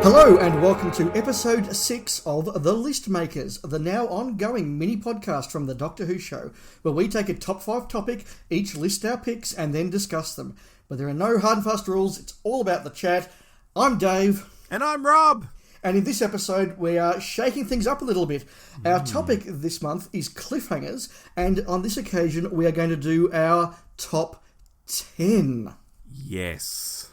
Hello and welcome to episode 6 of The List Makers, the now ongoing mini podcast from the Doctor Who show, where we take a top 5 topic, each list our picks and then discuss them. But there are no hard and fast rules, it's all about the chat. I'm Dave. And I'm Rob. And in this episode we are shaking things up a little bit. Our topic this month is cliffhangers, and on this occasion we are going to do our top 10. Yes.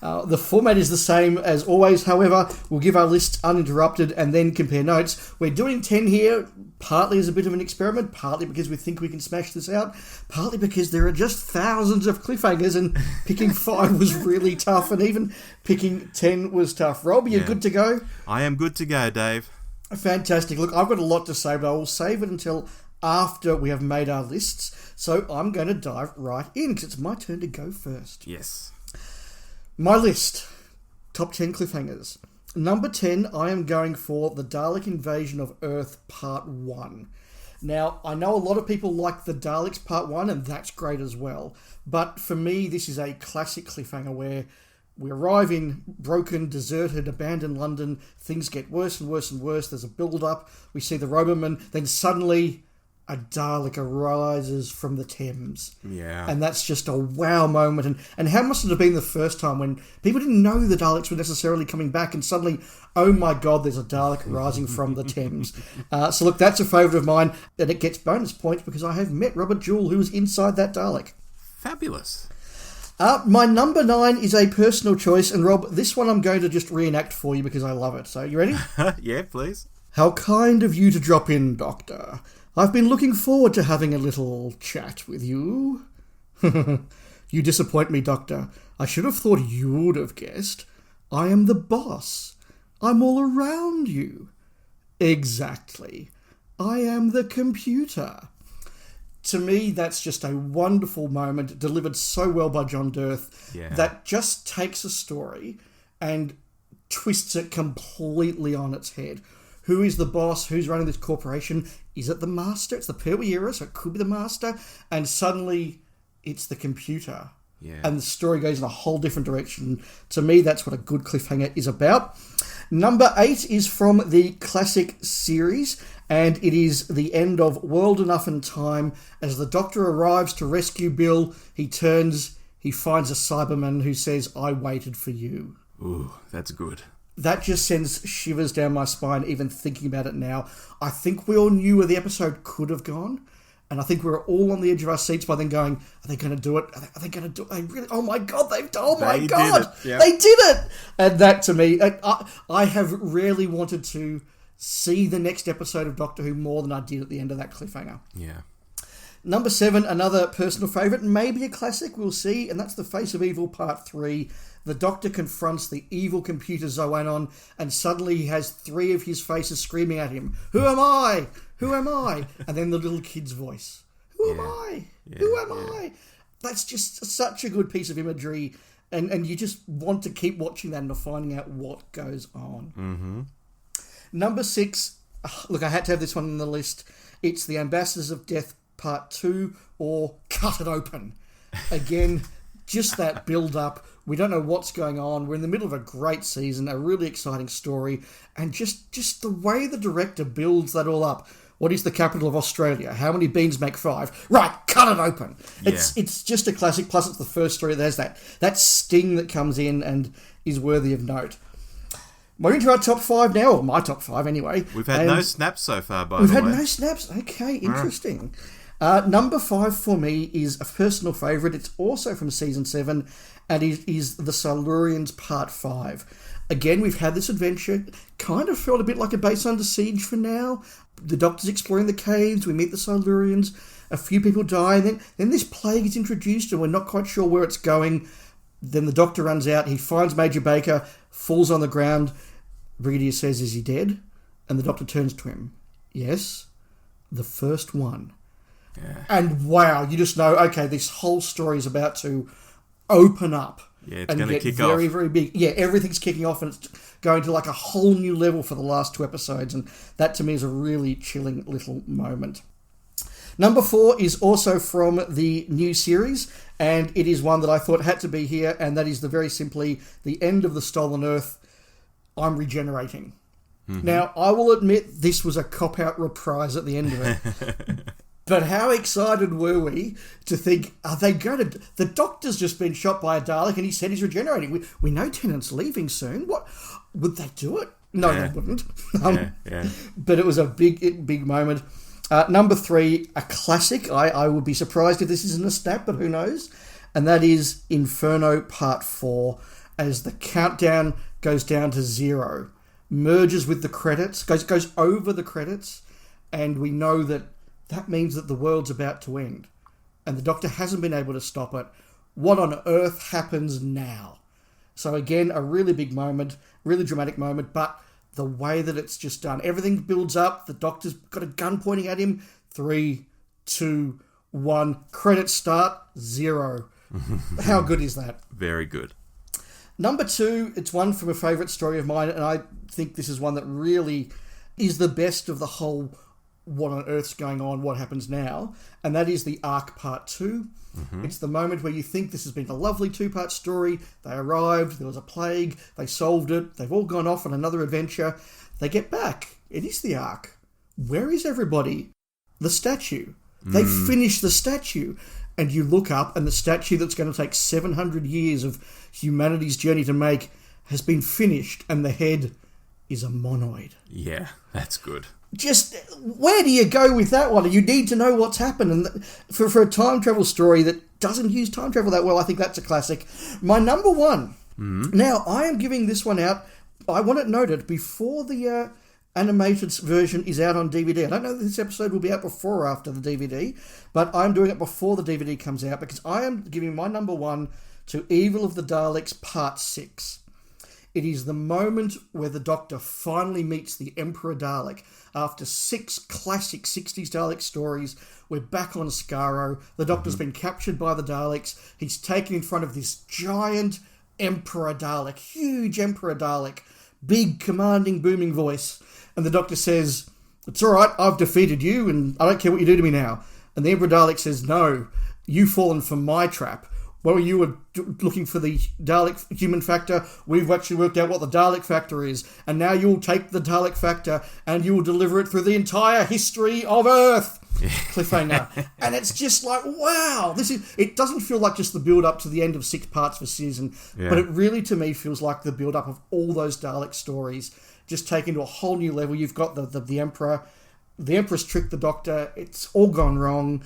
The format is the same as always, however, we'll give our lists uninterrupted and then compare notes. We're doing 10 here, partly as a bit of an experiment, partly because we think we can smash this out, partly because there are just thousands of cliffhangers and picking 5 was really tough, and even picking 10 was tough. Rob, you good to go? I am good to go, Dave. Fantastic. Look, I've got a lot to say, but I will save it until after we have made our lists, so I'm going to dive right in, because it's my turn to go first. Yes. My list, top 10 cliffhangers. Number 10, I am going for The Dalek Invasion of Earth Part 1. Now, I know a lot of people like The Daleks Part 1, and that's great as well. But for me, this is a classic cliffhanger where we arrive in broken, deserted, abandoned London. Things get worse and worse and worse. There's a build-up. We see the Roboman. Then suddenly a Dalek arises from the Thames. Yeah. And that's just a wow moment. And how must it have been the first time when people didn't know the Daleks were necessarily coming back, and suddenly, oh my God, there's a Dalek rising from the Thames. So look, that's a favourite of mine, and it gets bonus points because I have met Robert Jewell, who was inside that Dalek. Fabulous. My number 9 is a personal choice, and Rob, this one I'm going to just reenact for you because I love it. So, you ready? Yeah, please. How kind of you to drop in, Doctor. I've been looking forward to having a little chat with you. You disappoint me, Doctor. I should have thought you'd have guessed. I am the boss. I'm all around you. Exactly. I am the computer. To me, that's just a wonderful moment, delivered so well by John Dirth, that just takes a story and twists it completely on its head. Who is the boss? Who's running this corporation? Is it the master? It's the Purple era, so it could be the master. And suddenly, it's the computer. Yeah. And the story goes in a whole different direction. To me, that's what a good cliffhanger is about. Number 8 is from the classic series, and it is the end of World Enough and Time. As the Doctor arrives to rescue Bill, he finds a Cyberman who says, I waited for you. Ooh, that's good. That just sends shivers down my spine even thinking about it now. I think we all knew where the episode could have gone, and I think we were all on the edge of our seats by then going, are they going to do it? Are they going to do it? They really, oh my God, they did it! And that to me, I have rarely wanted to see the next episode of Doctor Who more than I did at the end of that cliffhanger. Yeah. Number 7, another personal favourite, maybe a classic, we'll see, and that's The Face of Evil Part 3. The Doctor confronts the evil computer Zoanon, and suddenly he has 3 of his faces screaming at him, Who am I? Who am I? And then the little kid's voice, Who am I? Who am I? That's just such a good piece of imagery, and you just want to keep watching that and finding out what goes on. Mm-hmm. Number 6, look, I had to have this one on the list. It's The Ambassadors of Death Part 2, or Cut It Open. Again, just that build-up. We don't know what's going on. We're in the middle of a great season, a really exciting story, and just the way the director builds that all up. What is the capital of Australia? How many beans make 5? Right, cut it open. Yeah. It's just a classic, plus it's the first story. There's that sting that comes in and is worthy of note. We're into our top 5 now, or my top 5 anyway. We've had no snaps so far, by the way. We've had no snaps. Okay, interesting. Number 5 for me is a personal favourite. It's also from Season 7, and it is The Silurians Part 5. Again, we've had this adventure. Kind of felt a bit like a base under siege for now. The Doctor's exploring the caves. We meet the Silurians. A few people die. And then this plague is introduced, and we're not quite sure where it's going. Then the Doctor runs out. He finds Major Baker, falls on the ground. Brigadier says, is he dead? And the Doctor turns to him. Yes, the first one. Yeah. And wow, you just know, okay, this whole story is about to open up. Yeah, it's going to kick off. Very, very big. Yeah, everything's kicking off, and it's going to like a whole new level for the last 2 episodes, and that to me is a really chilling little moment. Number 4 is also from the new series, and it is one that I thought had to be here, and that is very simply the end of the Stolen Earth. I'm regenerating. Now, I will admit this was a cop-out reprise at the end of it. But how excited were we to think, are they going to... The Doctor's just been shot by a Dalek and he said he's regenerating. We know Tennant's leaving soon. What? Would they do it? No, they wouldn't. But it was a big moment. Number 3, a classic. I would be surprised if this isn't a snap, but who knows? And that is Inferno Part 4, as the countdown goes down to 0. Merges with the credits, goes over the credits, and we know that means that the world's about to end. And the Doctor hasn't been able to stop it. What on earth happens now? So again, a really big moment, really dramatic moment, but the way that it's just done, everything builds up, the Doctor's got a gun pointing at him, 3, 2, 1, credits start, 0. How good is that? Very good. Number 2, it's one from a favourite story of mine, and I think this is one that really is the best of the whole what on earth's going on, what happens now, and that is the Ark Part 2. It's the moment where you think this has been a lovely 2-part story. They arrived, there was a plague, they solved it, they've all gone off on another adventure. They get back. It is the Ark. Where is everybody? The statue. They finish the statue. And you look up, and the statue that's going to take 700 years of humanity's journey to make has been finished, and the head is a monoid. Yeah, that's good. Just, where do you go with that one? You need to know what's happened. And for a time travel story that doesn't use time travel that well, I think that's a classic. My number 1. Now, I am giving this one out, I want it noted, before the animated version is out on DVD. I don't know if this episode will be out before or after the DVD, but I'm doing it before the DVD comes out because I am giving my number 1 to Evil of the Daleks Part 6. It is the moment where the Doctor finally meets the Emperor Dalek. After 6 classic 60s Dalek stories, we're back on Skaro. The Doctor's been captured by the Daleks. He's taken in front of this giant Emperor Dalek, huge Emperor Dalek, big, commanding, booming voice. And the Doctor says, "It's all right, I've defeated you, and I don't care what you do to me now." And the Emperor Dalek says, "No, you've fallen for my trap. While you were looking for the Dalek human factor, we've actually worked out what the Dalek factor is. And now you'll take the Dalek factor and you will deliver it through the entire history of Earth." Cliffhanger. And it's just like, wow. It doesn't feel like just the build-up to the end of 6 parts for season, but it really, to me, feels like the build-up of all those Dalek stories just taken to a whole new level. You've got the Emperor. The Empress tricked the Doctor. It's all gone wrong.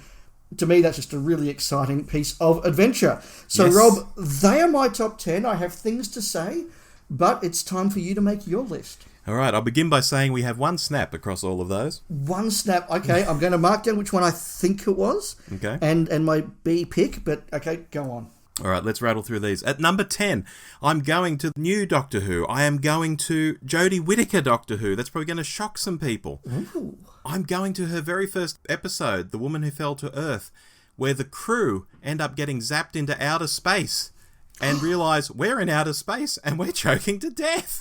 To me, that's just a really exciting piece of adventure. So, yes. Rob, they are my top 10. I have things to say, but it's time for you to make your list. All right, I'll begin by saying we have 1 snap across all of those. 1 snap. Okay, I'm going to mark down which one I think it was. Okay. And my B pick, but okay, go on. All right, let's rattle through these. At number 10, I'm going to new Doctor Who. I am going to Jodie Whittaker Doctor Who. That's probably going to shock some people. Ooh. I'm going to her very first episode, The Woman Who Fell to Earth, where the crew end up getting zapped into outer space and realise we're in outer space and we're choking to death.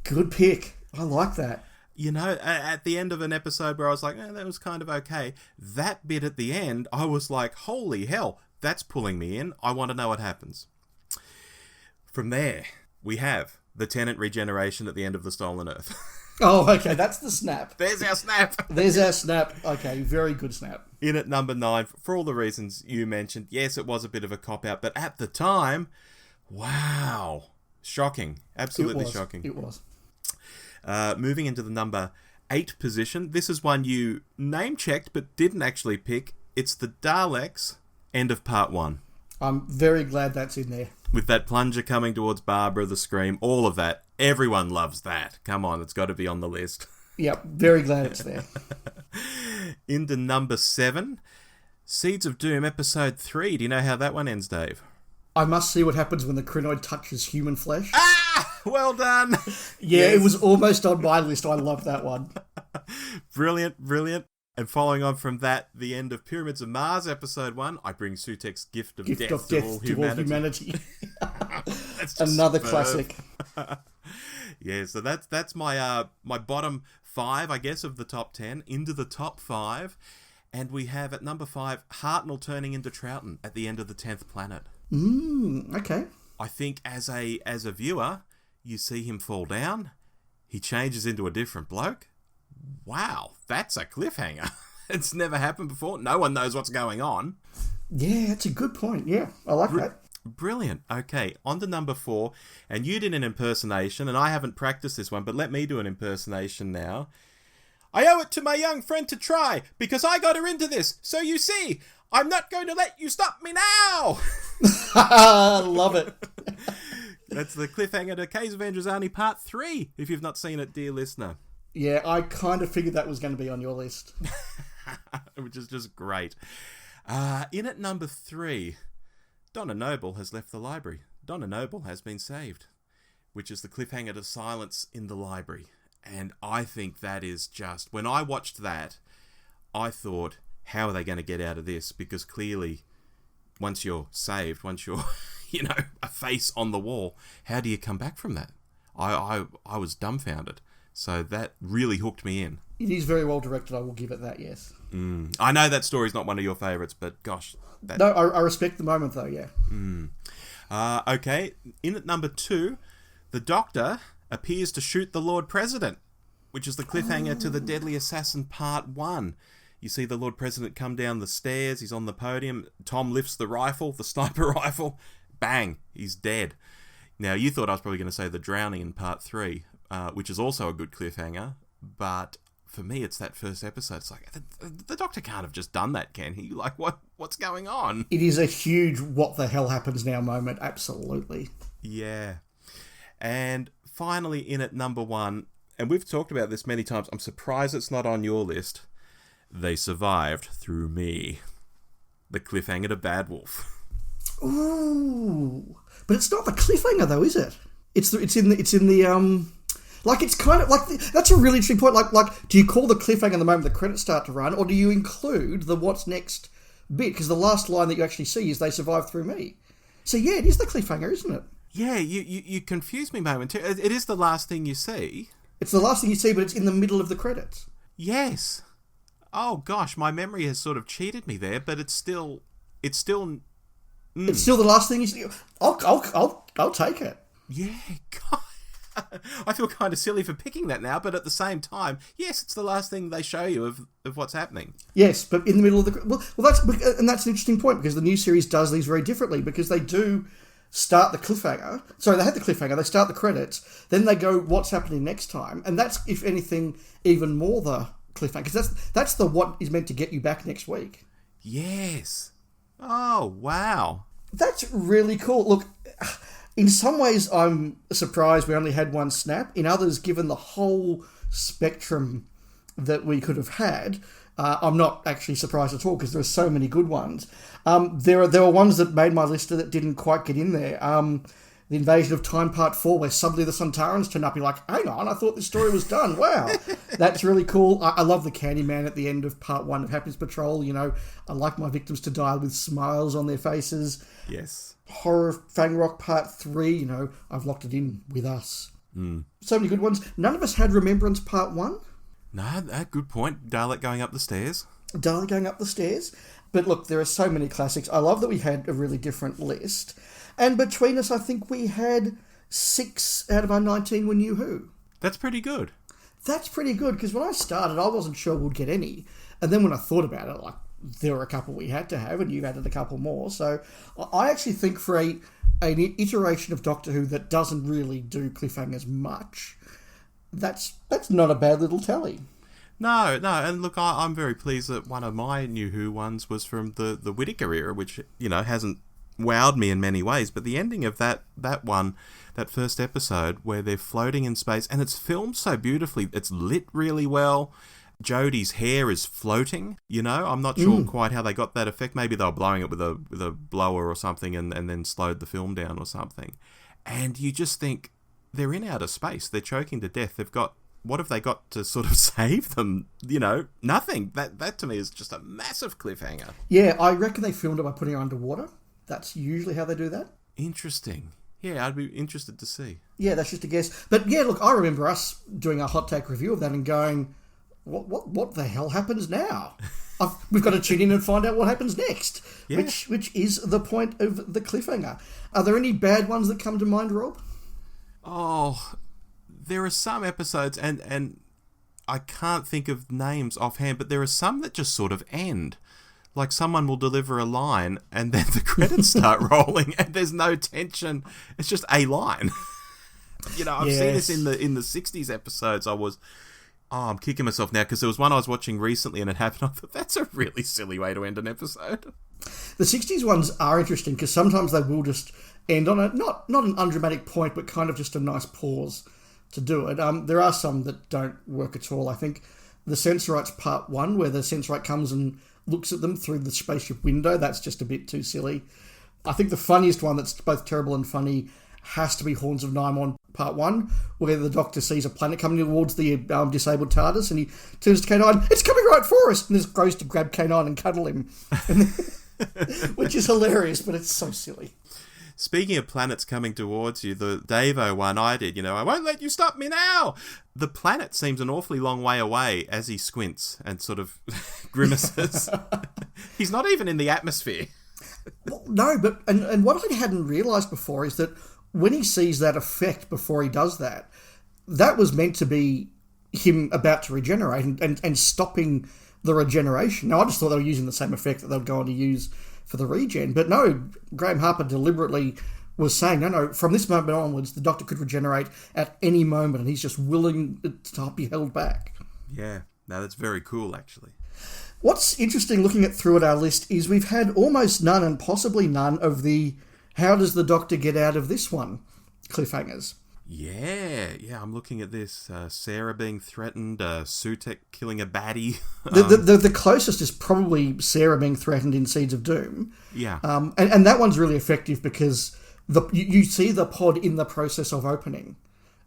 Good pick. I like that. You know, at the end of an episode where I was like, that was kind of okay. That bit at the end, I was like, holy hell, that's pulling me in. I want to know what happens. From there, we have the Tennant regeneration at the end of The Stolen Earth. Oh, okay, that's the snap. There's our snap. There's our snap. Okay, very good snap. In at number 9, for all the reasons you mentioned, yes, it was a bit of a cop-out, but at the time, wow. Shocking. Absolutely shocking. It was. Moving into the number 8 position, this is one you name-checked but didn't actually pick. It's the Daleks, end of part 1. I'm very glad that's in there. With that plunger coming towards Barbara, the scream, all of that. Everyone loves that. Come on, it's got to be on the list. Yep, very glad it's there. Into number 7, Seeds of Doom, episode 3. Do you know how that one ends, Dave? I must see what happens when the Krynoid touches human flesh. Ah! Well done! Yeah, yes. It was almost on my list. I love that one. Brilliant, brilliant. And following on from that, the end of Pyramids of Mars, episode 1, I bring Sutek's Gift of Death to all humanity. That's another classic. Yeah, so that's my my bottom 5, I guess, of the top 10, into the top 5. And we have, at number 5, Hartnell turning into Troughton at the end of the 10th planet. Okay. I think as a viewer, you see him fall down. He changes into a different bloke. Wow, that's a cliffhanger. It's never happened before. No one knows what's going on. Yeah, that's a good point. Yeah, I like that. Brilliant. Okay, on to number 4. And you did an impersonation, and I haven't practiced this one, but let me do an impersonation now. I owe it to my young friend to try, because I got her into this. So you see, I'm not going to let you stop me now. Love it. That's the cliffhanger to Case Avengers Army Part 3, if you've not seen it, dear listener. Yeah, I kind of figured that was going to be on your list. Which is just great. In at number 3, Donna Noble has left the library. Donna Noble has been saved, which is the cliffhanger to Silence in the Library. And I think that is just... When I watched that, I thought, how are they going to get out of this? Because clearly, once you're saved, once you're, a face on the wall, how do you come back from that? I was dumbfounded. So that really hooked me in. It is very well directed, I will give it that, yes. I know that story's not one of your favourites, but gosh... No, I respect the moment, though, yeah. Okay, in at number 2, the Doctor appears to shoot the Lord President, which is the cliffhanger to The Deadly Assassin Part 1. You see the Lord President come down the stairs, he's on the podium, Tom lifts the rifle, the sniper rifle, bang, he's dead. Now, you thought I was probably going to say the drowning in Part 3, which is also a good cliffhanger, but for me, it's that first episode. It's like, the Doctor can't have just done that, can he? Like, what's going on? It is a huge what the hell happens now moment, absolutely. Yeah. And finally, in at number 1, and we've talked about this many times, I'm surprised it's not on your list, They Survived Through Me. The cliffhanger to Bad Wolf. Ooh. But it's not the cliffhanger, though, is it? It's in the like, it's kind of like... That's a really interesting point. Like, do you call the cliffhanger the moment the credits start to run, or do you include the what's next bit? Because the last line that you actually see is They Survived Through Me. So, yeah, it is the cliffhanger, isn't it? Yeah, you confused me momentarily. It is the last thing you see. It's the last thing you see, but it's in the middle of the credits. Yes. Oh, gosh, my memory has sort of cheated me there, but it's still... It's still the last thing you see. I'll take it. Yeah, God. I feel kind of silly for picking that now, but at the same time, yes, it's the last thing they show you of what's happening. Yes, but in the middle of the... Well, that's an interesting point, because the new series does these very differently, because they do start the cliffhanger. Sorry, they had the cliffhanger, they start the credits, then they go, what's happening next time? And that's, if anything, even more the cliffhanger, because that's the what is meant to get you back next week. Yes. Oh, wow. That's really cool. Look... In some ways, I'm surprised we only had one snap. In others, given the whole spectrum that we could have had, I'm not actually surprised at all, because there are so many good ones. There were ones that made my list that didn't quite get in there. The Invasion of Time Part 4, where suddenly the Sontarans turn up. You're like, hang on, I thought this story was done. Wow. That's really cool. I love the Candyman at the end of Part 1 of Happiness Patrol. I like my victims to die with smiles on their faces. Yes. Horror Fang Rock Part 3, I've locked it in with us. So many good ones. None of us had Remembrance Part 1. No, good point. Dalek going up the stairs. But look, there are so many classics. I love that we had a really different list. And between us, I think we had 6 out of our 19 were New Who. That's pretty good. That's pretty good, because when I started, I wasn't sure we'd get any. And then when I thought about it, there were a couple we had to have, and you added a couple more. So I actually think for an iteration of Doctor Who that doesn't really do cliffhangers much, that's not a bad little tally. No, and look, I'm very pleased that one of my New Who ones was from the Whittaker era, which, hasn't wowed me in many ways, but the ending of that one, that first episode, where they're floating in space, and it's filmed so beautifully, it's lit really well, Jodie's hair is floating, I'm not sure quite how they got that effect. Maybe they were blowing it with a blower or something and then slowed the film down or something. And you just think, they're in outer space, they're choking to death, what have they got to sort of save them? Nothing. That to me is just a massive cliffhanger. Yeah, I reckon they filmed it by putting her underwater. That's usually how they do that. Interesting. Yeah, I'd be interested to see. Yeah, that's just a guess. But yeah, look, I remember us doing a hot take review of that and going, what the hell happens now? We've got to tune in and find out what happens next, yeah. which is the point of the cliffhanger. Are there any bad ones that come to mind, Rob? Oh, there are some episodes, and I can't think of names offhand, but there are some that just sort of end. Like someone will deliver a line and then the credits start rolling and there's no tension. It's just a line. I've seen this in the 60s episodes. I'm kicking myself now because there was one I was watching recently and it happened. I thought, that's a really silly way to end an episode. The 60s ones are interesting because sometimes they will just end on a, not an undramatic point, but kind of just a nice pause to do it. There are some that don't work at all. I think the Sensorites Part 1, where the Sensorite comes and looks at them through the spaceship window, that's just a bit too silly. I think the funniest one that's both terrible and funny has to be Horns of Nimon Part 1, where the Doctor sees a planet coming towards the disabled TARDIS and he turns to K9, it's coming right for us, and just goes to grab K9 and cuddle him. Which is hilarious, but it's so silly. Speaking of planets coming towards you, the Davo one I did, I won't let you stop me now! The planet seems an awfully long way away as he squints and sort of grimaces. He's not even in the atmosphere. Well, no, but and what I hadn't realised before is that when he sees that effect before he does that, that was meant to be him about to regenerate and stopping the regeneration. Now, I just thought they were using the same effect that they would go on to use for the regen. But no, Graham Harper deliberately was saying, no, from this moment onwards, the Doctor could regenerate at any moment, and he's just willing to not be held back. Yeah, no, that's very cool, actually. What's interesting looking through at our list is we've had almost none and possibly none of the how does the Doctor get out of this one cliffhangers. Yeah, I'm looking at this. Sarah being threatened, Sutek killing a baddie. The closest is probably Sarah being threatened in Seeds of Doom. Yeah. And that one's really effective because you see the pod in the process of opening,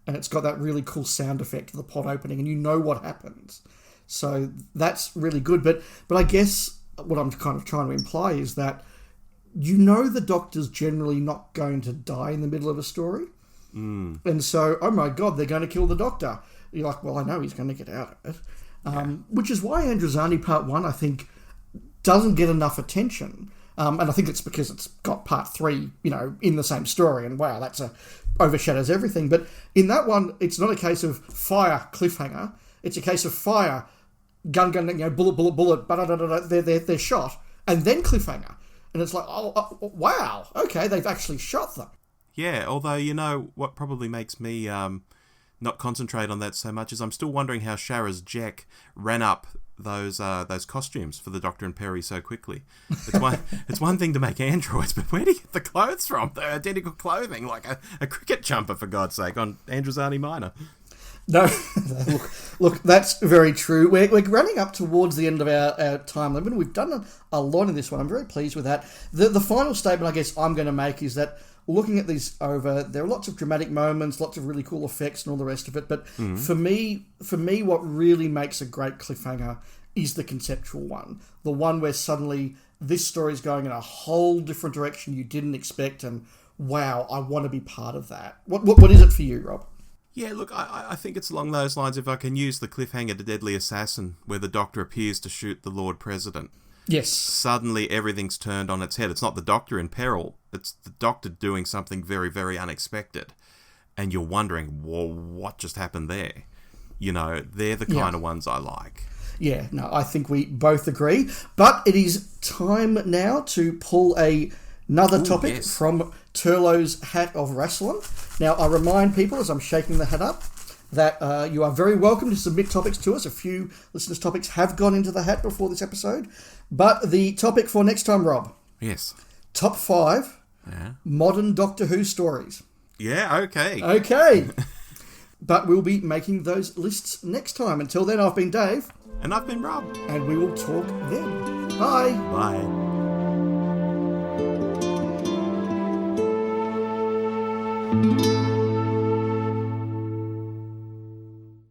and it's got that really cool sound effect of the pod opening, and you know what happens. So that's really good. But I guess what I'm kind of trying to imply is that the Doctor's generally not going to die in the middle of a story. Mm. And so, oh my God, they're going to kill the Doctor. You're like, well, I know he's going to get out of it. Which is why Androzani Part 1, I think, doesn't get enough attention. And I think it's because it's got Part 3, in the same story. And wow, that's overshadows everything. But in that one, it's not a case of fire, cliffhanger. It's a case of fire, gun, bullet, they're shot. And then cliffhanger. And it's like, oh, wow, okay, they've actually shot them. Yeah, although, what probably makes me not concentrate on that so much is I'm still wondering how Shara's Jack ran up those costumes for the Doctor and Perry so quickly. It's one thing to make androids, but where do you get the clothes from? The identical clothing, like a cricket jumper, for God's sake, on Androzani Minor. No, look, that's very true. We're running up towards the end of our time limit. We've done a lot in this one. I'm very pleased with that. The final statement I guess I'm going to make is that looking at these over, there are lots of dramatic moments, lots of really cool effects and all the rest of it. But for me, what really makes a great cliffhanger is the conceptual one. The one where suddenly this story is going in a whole different direction you didn't expect, and wow, I want to be part of that. What is it for you, Rob? Yeah, look, I think it's along those lines. If I can use the cliffhanger to Deadly Assassin, where the Doctor appears to shoot the Lord President. Yes. Suddenly everything's turned on its head. It's not the Doctor in peril. It's the Doctor doing something very, very unexpected. And you're wondering, well, what just happened there? They're the kind of ones I like. Yeah, no, I think we both agree. But it is time now to pull another topic from Turlough's Hat of Rassilon. Now, I remind people, as I'm shaking the hat up, that you are very welcome to submit topics to us. A few listeners' topics have gone into the hat before this episode. But the topic for next time, Rob. Yes. Top 5 modern Doctor Who stories. Yeah, okay. Okay. But we'll be making those lists next time. Until then, I've been Dave. And I've been Rob. And we will talk then. Bye. Bye.